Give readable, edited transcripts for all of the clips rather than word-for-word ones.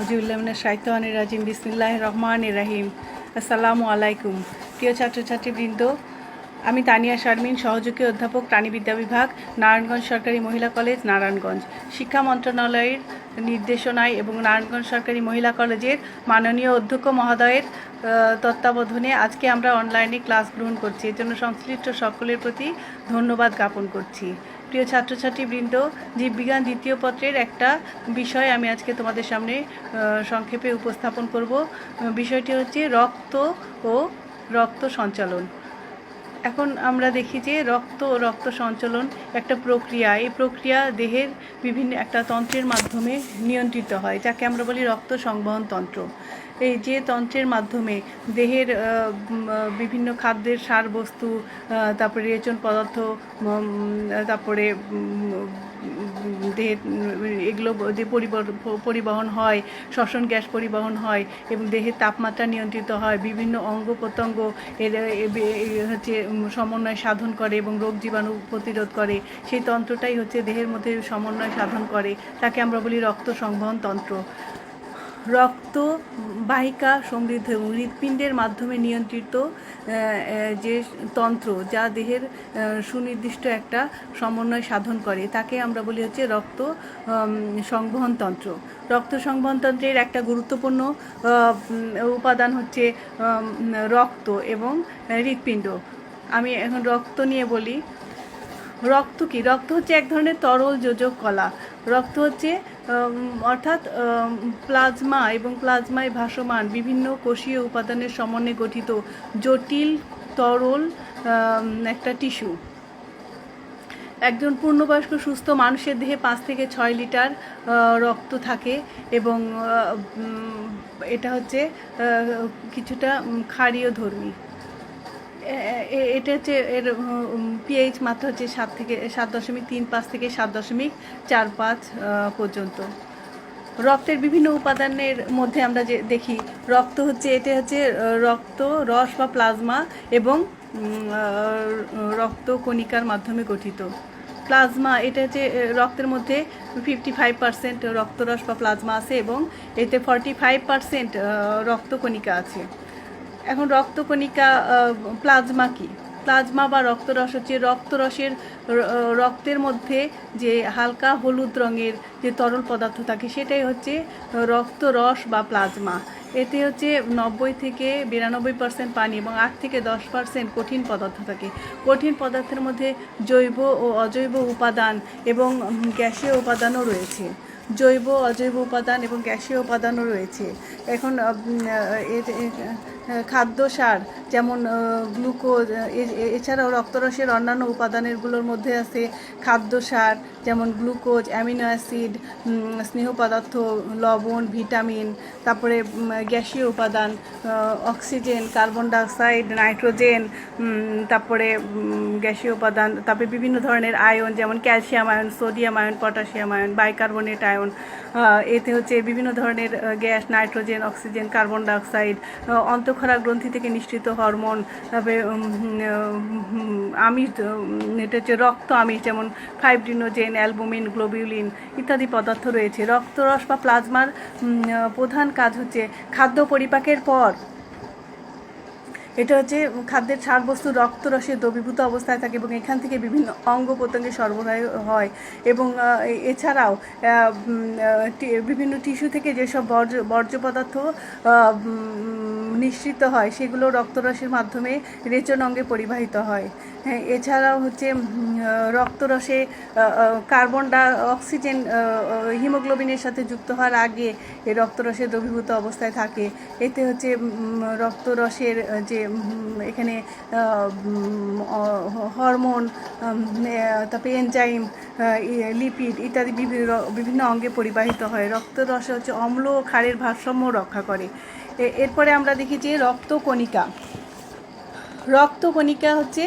অজুবিল্লামিনাশ শাইতানির রাজিম বিসমিল্লাহির রহমানির রহিম। আসসালামু আলাইকুম প্রিয় ছাত্রছাত্রীবৃন্দ, আমি তানিয়া শারমিন, সহযোগী অধ্যাপক প্রাণীবিদ্যা বিভাগ, নারায়ণগঞ্জ সরকারি মহিলা কলেজ, নারায়ণগঞ্জ। শিক্ষা মন্ত্রণালয়ের নির্দেশনায় এবং নারায়ণগঞ্জ সরকারি মহিলা কলেজের মাননীয় অধ্যক্ষ মহোদয়ের তত্ত্বাবধানে আজকে আমরা অনলাইনে ক্লাস গ্রহণ করছি। এর জন্য সংশ্লিষ্ট সকলের প্রতি ধন্যবাদ জ্ঞাপন করছি। প্রিয় ছাত্রছাত্রীবৃন্দ, জীববিজ্ঞান দ্বিতীয় পত্রের একটা বিষয় আমি আজকে তোমাদের সামনে সংক্ষেপে উপস্থাপন করব। বিষয়টি হচ্ছে রক্ত ও রক্ত সঞ্চালন। এখন আমরা দেখি যে রক্ত ও রক্ত সঞ্চালন একটা প্রক্রিয়া। এই প্রক্রিয়া দেহের বিভিন্ন একটা তন্ত্রের মাধ্যমে নিয়ন্ত্রিত হয়, যাকে আমরা বলি রক্ত সংবহন তন্ত্র। এই যে তন্ত্রের মাধ্যমে দেহের বিভিন্ন খাদ্যের সারবস্তু, তারপরে রেচন পদার্থ, তারপরে দেহের এগুলো যে পরিবহন হয়, শ্বসন গ্যাস পরিবহন হয় এবং দেহের তাপমাত্রা নিয়ন্ত্রিত হয়, বিভিন্ন অঙ্গ প্রত্যঙ্গ এর হচ্ছে সমন্বয় সাধন করে এবং রোগ জীবাণু প্রতিরোধ করে। সেই তন্ত্রটাই হচ্ছে দেহের মধ্যে সমন্বয় সাধন করে, তাকে আমরা বলি রক্ত সংবহন তন্ত্র। রক্ত বাহিকা সমৃদ্ধ এবং হৃৎপিণ্ডের মাধ্যমে নিয়ন্ত্রিত যে তন্ত্র, যা দেহের সুনির্দিষ্ট একটা সমন্বয় সাধন করে, তাকে আমরা বলি হচ্ছে রক্ত সংবহন তন্ত্র। রক্ত সংবহন তন্ত্রের একটা গুরুত্বপূর্ণ উপাদান হচ্ছে রক্ত এবং হৃৎপিণ্ড। আমি এখন রক্ত নিয়ে বলি। রক্ত কি? রক্ত হচ্ছে এক ধরনের তরল যোজক কলা। রক্ত হচ্ছে অর্থাৎ প্লাজমা এবং প্লাজমায় ভাসমান বিভিন্ন কোষীয় উপাদানের সমন্বয়ে গঠিত জটিল তরল একটা টিস্যু। একজন পূর্ণবয়স্ক সুস্থ মানুষের দেহে 5 থেকে 6 লিটার রক্ত থাকে এবং এটা হচ্ছে কিছুটা ক্ষারীয় ধর্মী। এটা হচ্ছে এর পিএইচ মাত্রা হচ্ছে 7.35 থেকে 7.45 পর্যন্ত। রক্তের বিভিন্ন উপাদানের মধ্যে আমরা যে দেখি, রক্ত হচ্ছে এটা হচ্ছে রক্ত রস বা প্লাজমা এবং রক্ত কণিকার মাধ্যমে গঠিত। প্লাজমা এটা হচ্ছে রক্তের মধ্যে 55% রক্তরস বা প্লাজমা আছে এবং এতে 45% রক্তকণিকা আছে। এখন রক্তকণিকা, প্লাজমা কি? প্লাজমা বা রক্তরস হচ্ছে রক্তের মধ্যে যে হালকা হলুদ রঙের যে তরল পদার্থ থাকে, সেটাই হচ্ছে রক্তরস বা প্লাজমা। এতে হচ্ছে 90 থেকে 92% পানি এবং 8 থেকে 10% কঠিন পদার্থ থাকে। কঠিন পদার্থের মধ্যে জৈব ও অজৈব উপাদান এবং গ্যাসীয় উপাদানও রয়েছে। জৈব অজৈব উপাদান এবং গ্যাসীয় উপাদানও রয়েছে। এখন খাদ্য সার যেমন গ্লুকোজ, এছাড়াও রক্তরসের অন্যান্য উপাদানগুলোর মধ্যে আছে খাদ্য সার যেমন গ্লুকোজ, অ্যামিনো অ্যাসিড, স্নেহ পদার্থ, লবণ, ভিটামিন, তারপরে গ্যাসীয় উপাদান অক্সিজেন, কার্বন ডাইঅক্সাইড, নাইট্রোজেন, তারপরে গ্যাসীয় উপাদান, তারপরে বিভিন্ন ধরনের আয়ন যেমন calcium ion, sodium ion, potassium ion, bicarbonate ion. এতে হচ্ছে বিভিন্ন ধরনের gas, nitrogen, oxygen, carbon dioxide, অন্তঃক্ষরা গ্রন্থি থেকে নিঃসৃত হরমোন, তারপরে আমিষ, এটা হচ্ছে রক্ত আমিষ যেমন ফাইব্রিনোজেন, অ্যালবুমিন, গ্লোবিউলিন ইত্যাদি পদার্থ রয়েছে। রক্তরস বা প্লাজমার প্রধান কাজ হচ্ছে খাদ্য পরিপাকের পর এটা হচ্ছে খাদ্যের সারবস্তু রক্তরসে দ্রবীভূত অবস্থায় থাকে এবং এখান থেকে বিভিন্ন অঙ্গ প্রত্যঙ্গে সরবরাহ হয় এবং এছাড়াও বিভিন্ন টিস্যু থেকে যেসব বর্জ্য পদার্থ নিঃসৃত হয়, সেগুলো রক্তরসের মাধ্যমে রেচন অঙ্গে পরিবাহিত হয়। হ্যাঁ, এছাড়াও হচ্ছে রক্তরসে অক্সিজেন হিমোগ্লোবিনের সাথে যুক্ত হওয়ার আগে এই রক্তরসে দ্রবীভূত অবস্থায় থাকে। এতে হচ্ছে রক্তরসের যে এখানে হরমোন, তারপরে এনজাইম, লিপিড ইত্যাদি বিভিন্ন অঙ্গে পরিবাহিত হয়। রক্তরস হচ্ছে অম্ল ও ক্ষারের ভারসাম্য রক্ষা করে। এরপরে আমরা দেখি যে রক্তকণিকা হচ্ছে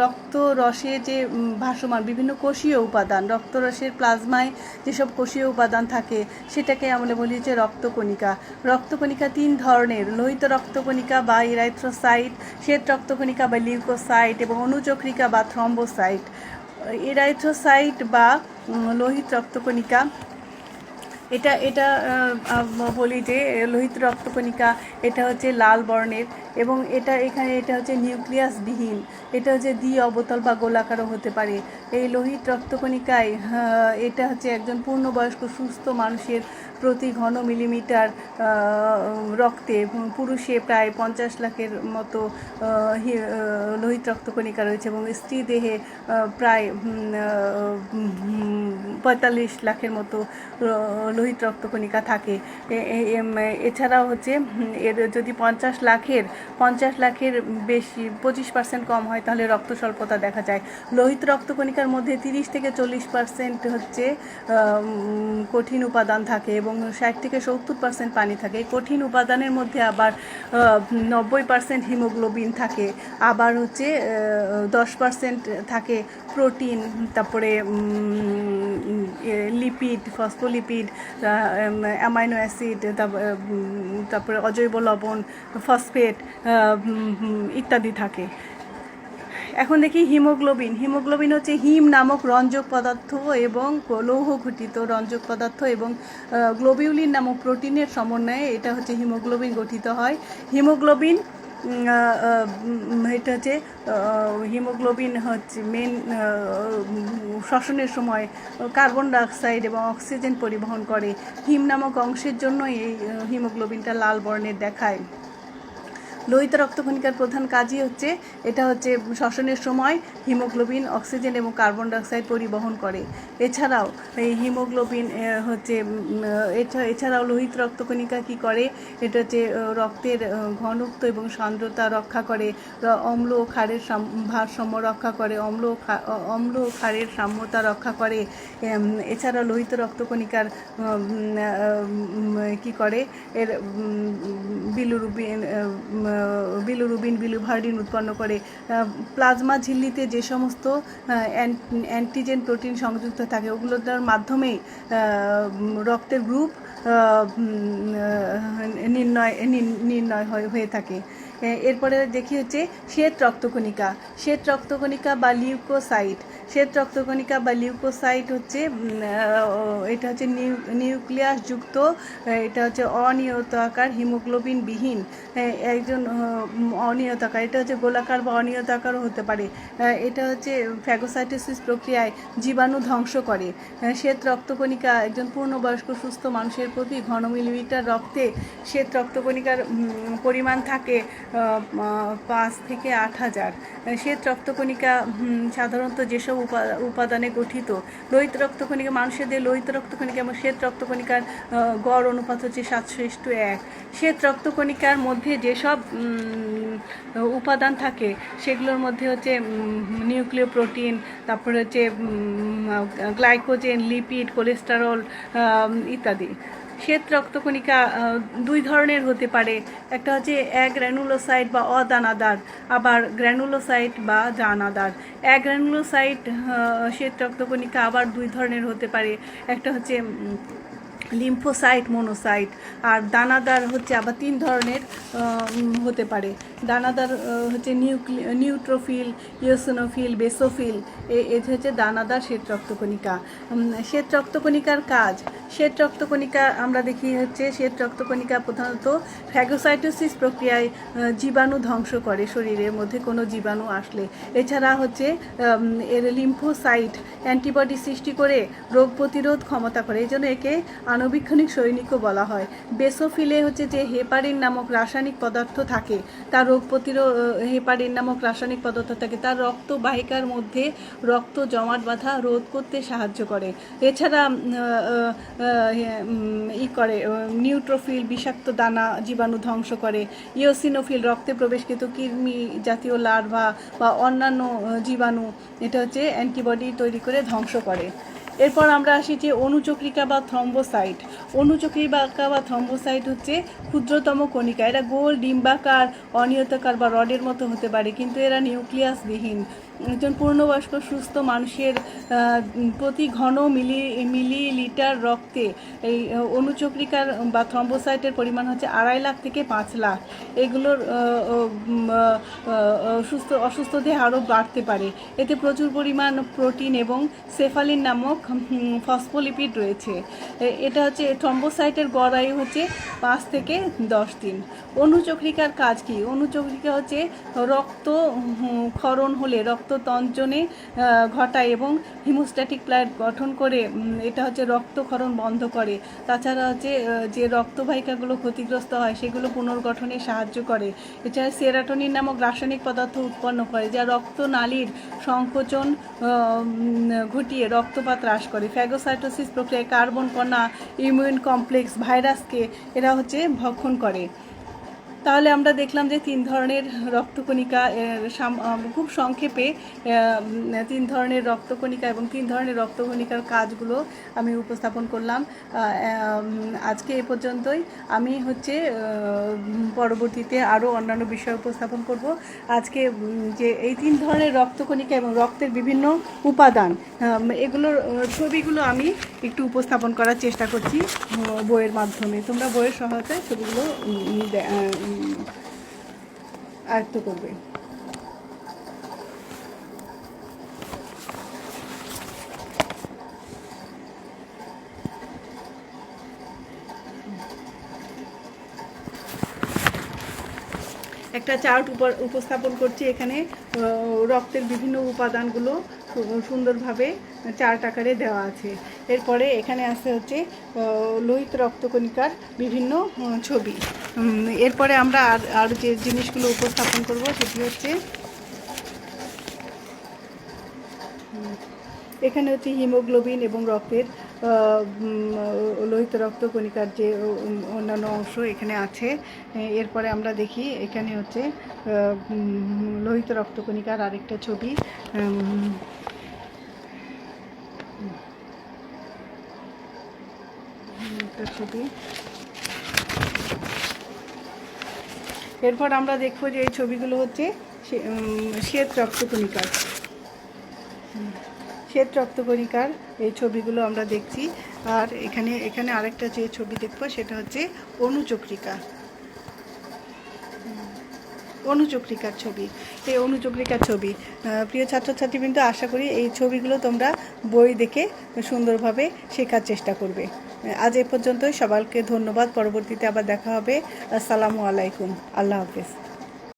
রক্তরসে যে ভাসমান বিভিন্ন কোষীয় উপাদান, রক্তরসের প্লাজমায় যেসব কোষীয় উপাদান থাকে সেটাকে আমরা বলি যে রক্তকণিকা। রক্তকণিকা 3 ধরনের: লোহিত রক্তকণিকা বা ইরাইথ্রোসাইট, শ্বেত রক্তকণিকা বা লিউকোসাইট এবং অনুচক্রিকা বা থ্রম্বোসাইট। ইরাইথ্রোসাইট বা লোহিত রক্তকণিকা এটা এটা বলি যে লোহিত রক্তকণিকা এটা হচ্ছে লাল বর্ণের, এবং এটা হচ্ছে নিউক্লিয়াসবিহীন। এটা হচ্ছে দ্বি অবতল বা গোলাকারও হতে পারে। এই লোহিত রক্তকণিকায় এটা হচ্ছে একজন পূর্ণবয়স্ক সুস্থ মানুষের প্রতি ঘন মিলিমিটার রক্তে পুরুষে প্রায় 50 লাখের মতো লোহিত রক্তকণিকা রয়েছে, এবং স্ত্রী দেহে প্রায় 45 লাখের মতো লোহিত রক্তকণিকা থাকে। এছাড়াও হচ্ছে এর যদি 50 লাখের বেশি 25% কম হয় তাহলে রক্ত স্বল্পতা দেখা যায়। লোহিত রক্তকণিকার মধ্যে 30 থেকে 40% হচ্ছে কঠিন উপাদান থাকে এবং 60 থেকে 70% পানি থাকে। এই কঠিন উপাদানের মধ্যে আবার 90% হিমোগ্লোবিন থাকে, আবার হচ্ছে 10% থাকে প্রোটিন, তারপরে লিপিড, ফসফোলিপিড, অ্যামাইনো অ্যাসিড, তারপরে অজৈব লবণ, ফসফেট ইত্যাদি থাকে। এখন দেখি হিমোগ্লোবিন। হিমোগ্লোবিন হচ্ছে হিম নামক রঞ্জক পদার্থ এবং লৌহ ঘটিত রঞ্জক পদার্থ এবং গ্লোবিউলিন নামক প্রোটিনের সমন্বয়ে এটা হচ্ছে হিমোগ্লোবিন গঠিত হয়। হিমোগ্লোবিন এটা হচ্ছে হিমোগ্লোবিন হচ্ছে মেন শ্বসনের সময় কার্বন ডাইঅক্সাইড এবং অক্সিজেন পরিবহন করে। হিম নামক অংশের জন্য এই হিমোগ্লোবিনটা লাল বর্ণের দেখায়। লোহিত রক্তকণিকার প্রধান কাজই হচ্ছে এটা হচ্ছে শ্বসনের সময় হিমোগ্লোবিন অক্সিজেন এবং কার্বন ডাইঅক্সাইড পরিবহন করে। এছাড়াও এই হিমোগ্লোবিন হচ্ছে এছাড়াও লোহিত রক্তকণিকা কি করে, এটা হচ্ছে রক্তের ঘনত্ব এবং সান্দ্রতা রক্ষা করে, অম্ল ও ক্ষারের ভারসাম্য রক্ষা করে, অম্ল ও ক্ষারের সাম্যতা রক্ষা করে। এছাড়া লোহিত রক্তকণিকার কি করে, এর বিলিরুবিন উৎপন্ন করে। প্লাজমা ঝিল্লিতে যে সমস্ত অ্যান্টিজেন প্রোটিন সংযুক্ত থাকে ওগুলোর মাধ্যমেই রক্তের গ্রুপ নির্ণয় হয়ে থাকে। এরপরে দেখি হচ্ছে শ্বেত রক্তকণিকা। শ্বেত রক্তকণিকা বা লিউকোসাইট। শ্বেত রক্তকণিকা বা লিউকোসাইট হচ্ছে এটা হচ্ছে নিউক্লিয়াসযুক্ত, এটা হচ্ছে অনিয়তাকার হিমোগ্লোবিন বিহীন একজন অনিয়তাকার। এটা হচ্ছে গোলাকার বা অনিয়তাকারও হতে পারে। এটা হচ্ছে ফ্যাগোসাইটোসিস প্রক্রিয়ায় জীবাণু ধ্বংস করে। শ্বেত রক্তকণিকা একজন পূর্ণবয়স্ক সুস্থ মানুষের প্রতি ঘন মিলিমিটার রক্তে শ্বেত রক্তকণিকার পরিমাণ থাকে 5 থেকে 8,000। শ্বেত রক্তকণিকা সাধারণত যেসব উপাদানে গঠিত, লোহিত রক্তকণিকা, মানুষের দেহে লোহিত রক্তকণিকা এবং শ্বেত রক্তকণিকার গড় অনুপাত হচ্ছে 7:1। শ্বেত রক্তকণিকার মধ্যে যেসব উপাদান থাকে সেগুলোর মধ্যে হচ্ছে নিউক্লিয় প্রোটিন, তারপরে হচ্ছে গ্লাইকোজেন, লিপিড, কোলেস্টেরল ইত্যাদি। শ্বেত রক্তকণিকা দুই ধরনের হতে পারে, একটা হচ্ছে অ্যাগ্রানুলোসাইট বা অদানাদার, আবার গ্র্যানুলোসাইট বা দানাদার। অ্যাগ্রানুলোসাইট শ্বেত রক্তকণিকা আবার দুই ধরনের হতে পারে, একটা হচ্ছে লিম্ফোসাইট, মোনোসাইট, আর দানাদার হচ্ছে আবার 3 ধরনের হতে পারে। দানাদার হচ্ছে নিউট্রোফিল, ইওসিনোফিল, বেসোফিল, এটি হচ্ছে দানাদার শ্বেত রক্তকণিকা। শ্বেত রক্তকণিকার কাজ। শ্বেত রক্তকণিকা আমরা দেখি হচ্ছে শ্বেত রক্তকণিকা প্রধানত ফ্যাগোসাইটোসিস প্রক্রিয়ায় জীবাণু ধ্বংস করে শরীরের মধ্যে কোনো জীবাণু আসলে। এছাড়া হচ্ছে এর লিম্ফোসাইট অ্যান্টিবডি সৃষ্টি করে রোগ প্রতিরোধ ক্ষমতা করে, এই জন্য একে আণুবীক্ষণিক সৈনিকও বলা হয়। বেসোফিলে হচ্ছে যে হেপারিন নামক রাসায়নিক পদার্থ থাকে, তার রোগ প্রতিরোধ হেপারিন নামক রাসায়নিক পদার্থ থাকে, তার রক্তবাহিকার মধ্যে রক্ত জমাট বাঁধা রোধ করতে সাহায্য করে। এছাড়া নিউট্রোফিল বিষাক্ত দানা জীবাণু ধ্বংস করে। ইওসিনোফিল রক্তে প্রবেশকৃত কৃমি জাতীয় লার্ভা বা অন্যান্য জীবাণু এটা হচ্ছে অ্যান্টিবডি তৈরি করে ধ্বংস করে। এরপর আমরা আসি যে অণুচক্রিকা বা থ্রম্বোসাইট। অণুচক্রিকা বা থ্রম্বোসাইট হচ্ছে ক্ষুদ্রতম কণিকা, এরা গোল, ডিম্বাকার, অনিয়তাকার বা রডের মতো হতে পারে, কিন্তু এরা নিউক্লিয়াসবিহীন। একজন পূর্ণবয়স্ক সুস্থ মানুষের প্রতি ঘন মিলিলিটার রক্তে এই অনুচক্রিকার বা থ্রম্বোসাইটের পরিমাণ হচ্ছে 2.5 লাখ থেকে 5 লাখ। এগুলোর অসুস্থ দেহে আরও বাড়তে পারে। এতে প্রচুর পরিমাণ প্রোটিন এবং সেফালিন নামক ফসফোলিপিড রয়েছে। এটা হচ্ছে থ্রম্বোসাইটের গড় আয়ু হচ্ছে 5 থেকে 10 দিন। অনুচক্রিকার কাজ কি? অনুচক্রিকা হচ্ছে রক্ত ক্ষরণ হলে রক্ত তঞ্চনে ঘটায় এবং হিমোস্ট্যাটিক প্লেট গঠন করে এটা হচ্ছে রক্তক্ষরণ বন্ধ করে। তাছাড়া হচ্ছে যে রক্তবাহিকাগুলো ক্ষতিগ্রস্ত হয় সেগুলো পুনর্গঠনে সাহায্য করে। এছাড়া সেরাটোনিন নামক রাসায়নিক পদার্থ উৎপন্ন করে যা রক্তনালীর সংকোচন ঘটিয়ে রক্তপাত হ্রাস করে। ফ্যাগোসাইটোসিস প্রক্রিয়ায় কার্বন কণা, ইমিউন কমপ্লেক্স, ভাইরাসকে এরা হচ্ছে ভক্ষণ করে। তাহলে আমরা দেখলাম যে 3 ধরনের রক্তকণিকা, খুব সংক্ষেপে 3 ধরনের রক্তকণিকা এবং 3 ধরনের রক্তকণিকার কাজগুলো আমি উপস্থাপন করলাম। আজকে এ পর্যন্তই। আমি হচ্ছে পরবর্তীতে আরও অন্যান্য বিষয় উপস্থাপন করব। আজকে যে এই 3 ধরনের রক্তকণিকা এবং রক্তের বিভিন্ন উপাদান, এগুলোর ছবিগুলো আমি একটু উপস্থাপন করার চেষ্টা করছি বইয়ের মাধ্যমে। তোমরা বইয়ের সহায়তায় ছবিগুলো আয়ত্ত করবে। একটা চার্ট উপস্থাপন করছি এখানে। রক্তের বিভিন্ন উপাদানগুলো সুন্দরভাবে চার্ট আকারে দেওয়া আছে। এরপরে এখানে আছে হচ্ছে লোহিত রক্তকণিকার বিভিন্ন ছবি। এরপরে আমরা আর যে জিনিসগুলো উপস্থাপন করব সেটি হচ্ছে এখানে হচ্ছে হিমোগ্লোবিন এবং রক্তের লোহিত রক্তকণিকার যে অন্যান্য অংশ এখানে আছে। এরপরে আমরা দেখি এখানে হচ্ছে লোহিত রক্তকণিকার আরেকটা ছবি। এরপর আমরা দেখব যে এই ছবিগুলো হচ্ছে শ্বেত রক্তকণিকার। শ্বেত রক্তকণিকার এই ছবিগুলো আমরা দেখছি। আর এখানে আরেকটা যে ছবি দেখব সেটা হচ্ছে অনুচক্রিকার ছবি। এই অনুচক্রিকার ছবি, প্রিয় ছাত্রছাত্রীবৃন্দ, আশা করি এই ছবিগুলো তোমরা বই দেখে সুন্দরভাবে শেখার চেষ্টা করবে। আজ এ পর্যন্তই। সবাইকে ধন্যবাদ। পরবর্তীতে আবার দেখা হবে। আসসালামু আলাইকুম। আল্লাহ হাফেজ।